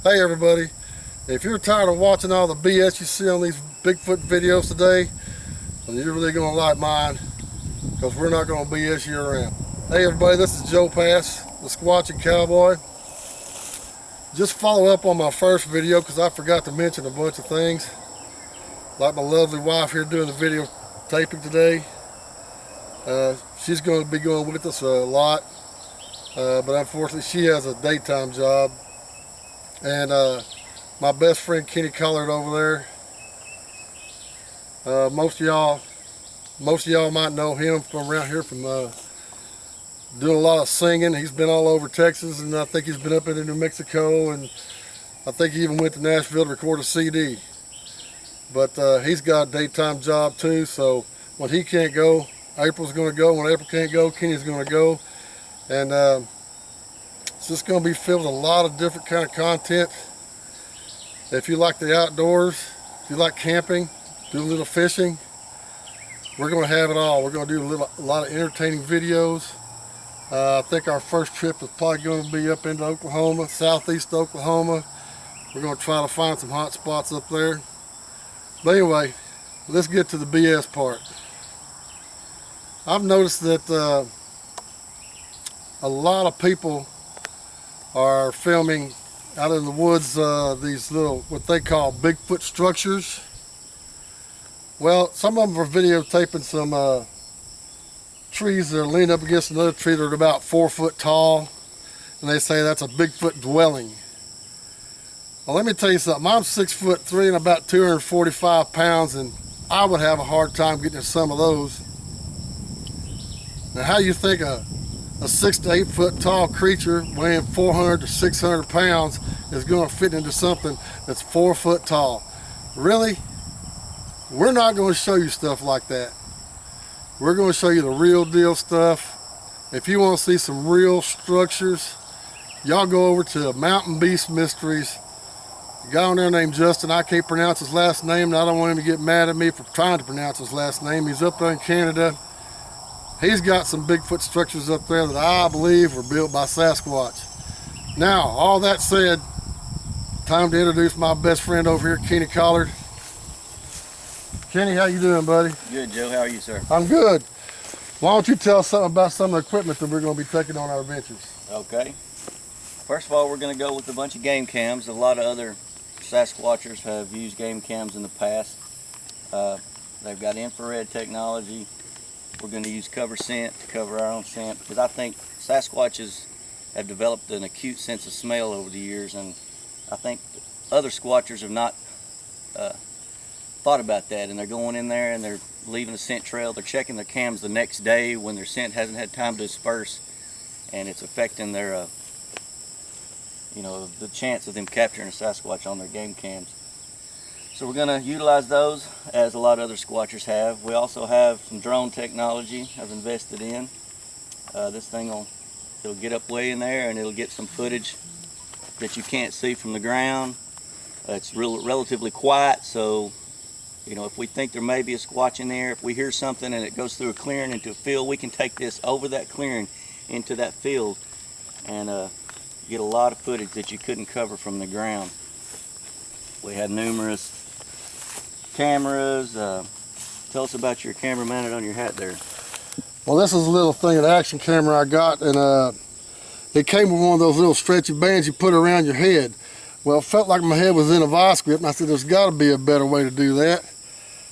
Hey everybody, if you're tired of watching all the BS you see on these Bigfoot videos today, then you're really going to like mine, because we're not going to BS you around. Hey everybody, this is Joe Pass, the Squatching Cowboy. Just follow up on my first video because I forgot to mention a bunch of things. Like my lovely wife here doing the video taping today. She's going to be going with us a lot, but unfortunately she has a daytime job. And my best friend Kenny Collard over there. Most of y'all might know him from around here from doing a lot of singing. He's been all over Texas, and I think he's been up into New Mexico, and I think he even went to Nashville to record a CD. But he's got a daytime job too, so when he can't go, April's going to go. When April can't go, Kenny's going to go. And it's just going to be filled with a lot of different kind of content. If you like the outdoors, if you like camping, do a little fishing, we're going to have it all. We're going to do a lot of entertaining videos. I think our first trip is probably going to be up into Oklahoma, southeast Oklahoma. We're going to try to find some hot spots up there. But anyway, let's get to the BS part. I've noticed that a lot of people are filming out in the woods these little, what they call Bigfoot structures. Well, some of them are videotaping some trees that are leaning up against another tree that are about 4 foot tall, and they say that's a Bigfoot dwelling. Well, let me tell you something. I'm 6'3" and about 245 pounds, and I would have a hard time getting to some of those. Now, how you think a 6 to 8 foot tall creature weighing 400 to 600 pounds is going to fit into something that's 4 foot tall? Really? We're not going to show you stuff like that. We're going to show you the real deal stuff. If you want to see some real structures, y'all go over to Mountain Beast Mysteries. A guy on there named Justin, I can't pronounce his last name, and I don't want him to get mad at me for trying to pronounce his last name. He's up there in Canada. He's got some Bigfoot structures up there that I believe were built by Sasquatch. Now, all that said, time to introduce my best friend over here, Kenny Collard. Kenny, how you doing, buddy? Good, Joe. How are you, sir? I'm good. Why don't you tell us something about some of the equipment that we're going to be taking on our adventures? Okay. First of all, we're going to go with a bunch of game cams. A lot of other Sasquatchers have used game cams in the past. They've got infrared technology. We're going to use cover scent to cover our own scent, because I think Sasquatches have developed an acute sense of smell over the years, and I think other Squatchers have not thought about that, and they're going in there and they're leaving a scent trail. They're checking their cams the next day when their scent hasn't had time to disperse, and it's affecting their the chance of them capturing a Sasquatch on their game cams. So we're going to utilize those, as a lot of other Squatchers have. We also have some drone technology I've invested in. This thing it'll get up way in there, and it'll get some footage that you can't see from the ground. It's relatively quiet, so if we think there may be a Squatch in there, if we hear something and it goes through a clearing into a field, we can take this over that clearing into that field and get a lot of footage that you couldn't cover from the ground. We have numerous cameras. Tell us about your camera mounted on your hat there. Well, this is a little thing, an action camera I got, and it came with one of those little stretchy bands you put around your head. Well, it felt like my head was in a vice grip, and I said, there's got to be a better way to do that.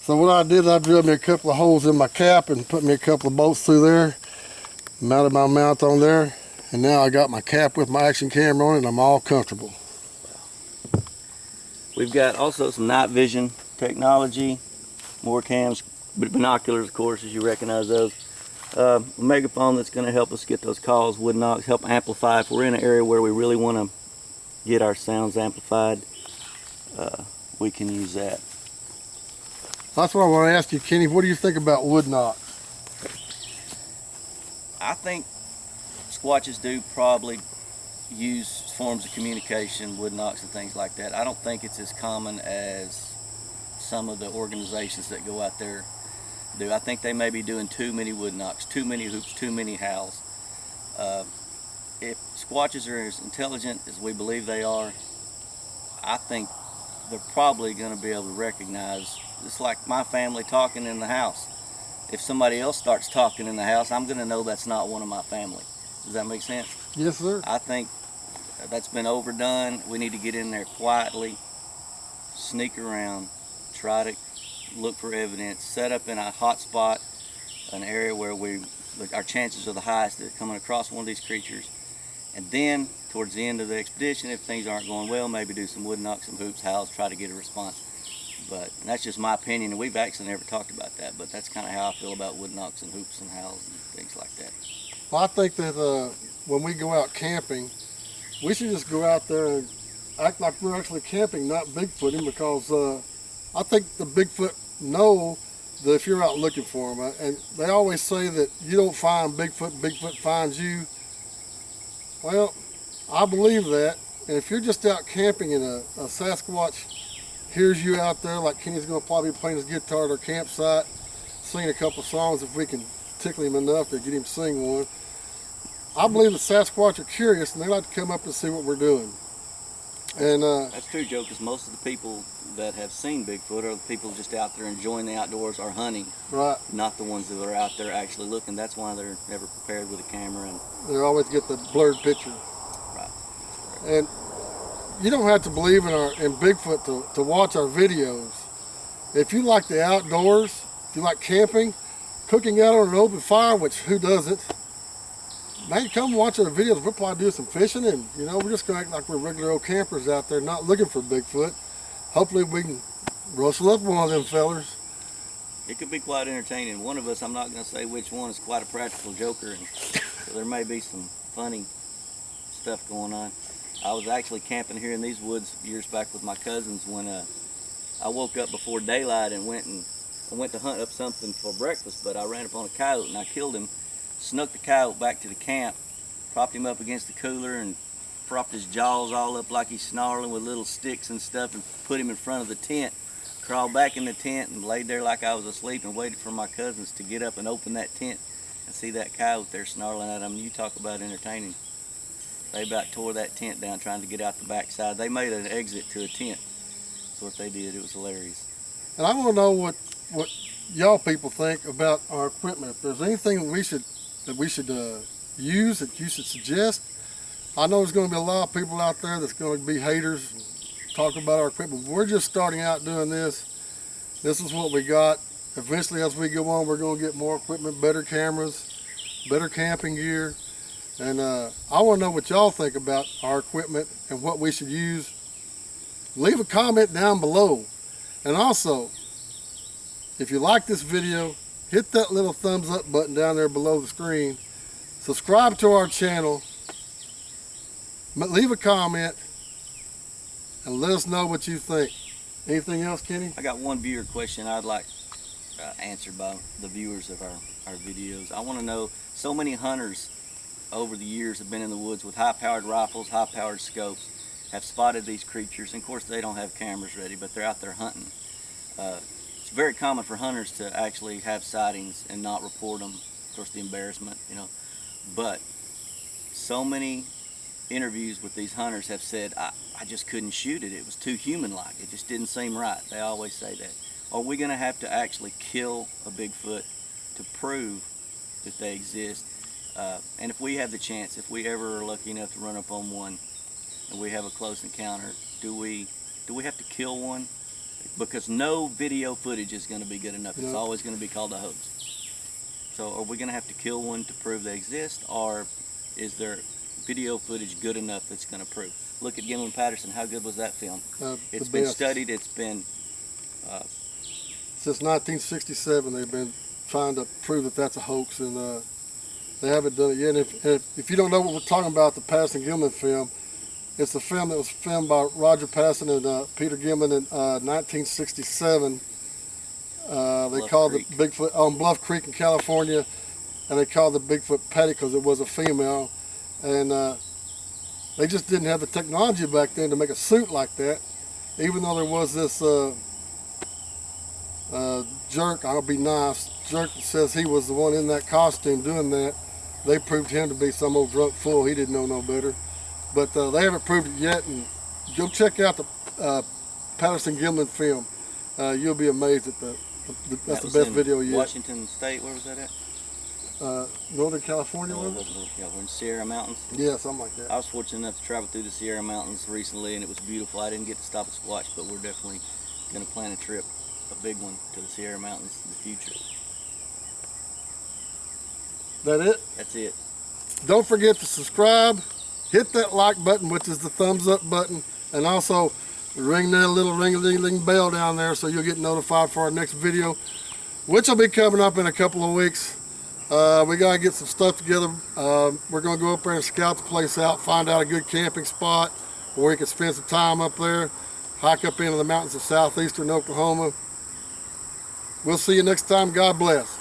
So what I did, I drilled me a couple of holes in my cap and put me a couple of bolts through there, mounted my mount on there, and now I got my cap with my action camera on it, and I'm all comfortable. We've got also some night vision technology, more cams, binoculars, of course, as you recognize those. A megaphone that's going to help us get those calls, wood knocks, help amplify. If we're in an area where we really want to get our sounds amplified, we can use that. That's what I want to ask you, Kenny. What do you think about wood knocks? I think Squatches do probably use forms of communication, wood knocks and things like that. I don't think it's as common as some of the organizations that go out there do. I think they may be doing too many wood knocks, too many hoops, too many howls. If Squatches are as intelligent as we believe they are, I think they're probably going to be able to recognize. It's like my family talking in the house. If somebody else starts talking in the house, I'm going to know that's not one of my family. Does that make sense? Yes, sir. I think that's been overdone. We need to get in there quietly, sneak around, try to look for evidence, set up in a hot spot, an area where our chances are the highest of coming across one of these creatures. And then, towards the end of the expedition, if things aren't going well, maybe do some wood knocks, some hoops, howls, try to get a response. But that's just my opinion, and we've actually never talked about that, but that's kind of how I feel about wood knocks and hoops and howls and things like that. Well, I think that when we go out camping, we should just go out there and act like we're actually camping, not Bigfooting, because I think the Bigfoot know that if you're out looking for them, and they always say that you don't find Bigfoot, Bigfoot finds you. Well, I believe that, and if you're just out camping and a Sasquatch hears you out there, like Kenny's going to probably be playing his guitar at our campsite, singing a couple songs if we can tickle him enough to get him to sing one. I believe the Sasquatch are curious and they like to come up and see what we're doing. And that's true, Joe, because most of the people that have seen Bigfoot are the people just out there enjoying the outdoors or hunting, right, not the ones that are out there actually looking. That's why they're never prepared with a camera. And they always get the blurred picture. Right. And you don't have to believe in Bigfoot to watch our videos. If you like the outdoors, if you like camping, cooking out on an open fire, which who doesn't, man, come watch our videos. We'll probably do some fishing, and we're just going to act like we're regular old campers out there, not looking for Bigfoot. Hopefully we can rustle up one of them fellers. It could be quite entertaining. One of us, I'm not going to say which one, is quite a practical joker, and so there may be some funny stuff going on. I was actually camping here in these woods years back with my cousins when I woke up before daylight and went to hunt up something for breakfast, but I ran up on a coyote and I killed him, snuck the coyote back to the camp, propped him up against the cooler and propped his jaws all up like he's snarling with little sticks and stuff, and put him in front of the tent, crawled back in the tent and laid there like I was asleep and waited for my cousins to get up and open that tent and see that coyote there snarling at them. You talk about entertaining. They about tore that tent down trying to get out the backside. They made an exit to a tent. That's what they did. It was hilarious. And I want to know what y'all people think about our equipment. If there's anything that we should use, that you should suggest. I know there's going to be a lot of people out there that's going to be haters and talk about our equipment. We're just starting out doing this. This is what we got. Eventually, as we go on, we're going to get more equipment, better cameras, better camping gear. And I want to know what y'all think about our equipment and what we should use. Leave a comment down below. And also, if you like this video, hit that little thumbs up button down there below the screen. Subscribe to our channel. Leave a comment and let us know what you think. Anything else, Kenny? I got one viewer question I'd like answered by the viewers of our videos. I want to know, so many hunters over the years have been in the woods with high-powered rifles, high-powered scopes, have spotted these creatures, and of course they don't have cameras ready, but they're out there hunting. It's very common for hunters to actually have sightings and not report them. Of course, the embarrassment, but so many interviews with these hunters have said, I just couldn't shoot it. It was too human-like. It just didn't seem right. They always say that. Are we going to have to actually kill a Bigfoot to prove that they exist? And if we have the chance, if we ever are lucky enough to run up on one and we have a close encounter, do we have to kill one? Because no video footage is going to be good enough. It's always going to be called a hoax. So are we going to have to kill one to prove they exist, or is there video footage good enough that's going to prove? Look at Gimlin Patterson. How good was that film? It's been studied. It's been since 1967 they've been trying to prove that that's a hoax, and they haven't done it yet. And if you don't know what we're talking about, the Patterson Gimlin film, it's a film that was filmed by Roger Patterson and Peter Gimlin in 1967. They called the Bigfoot on Bluff Creek in California, and they called the Bigfoot Patty because it was a female. And they just didn't have the technology back then to make a suit like that. Even though there was this jerk, I'll be nice, jerk that says he was the one in that costume doing that. They proved him to be some old drunk fool. He didn't know no better. But they haven't proved it yet, and go check out the Patterson Gimlin film. You'll be amazed at that's the best video yet. Washington State, where was that at? Northern California, Oh, was it? yeah, we're in Sierra Mountains. Yeah, something like that. I was fortunate enough to travel through the Sierra Mountains recently, and it was beautiful. I didn't get to stop at Squatch, but we're definitely going to plan a trip, a big one, to the Sierra Mountains in the future. That it? That's it. Don't forget to subscribe, hit that like button, which is the thumbs up button, and also ring that little ring-a-ling-ling bell down there so you'll get notified for our next video, which will be coming up in a couple of weeks. We gotta get some stuff together. We're gonna go up there and scout the place out, find out a good camping spot where we can spend some time up there, hike up into the mountains of southeastern Oklahoma. We'll see you next time. God bless.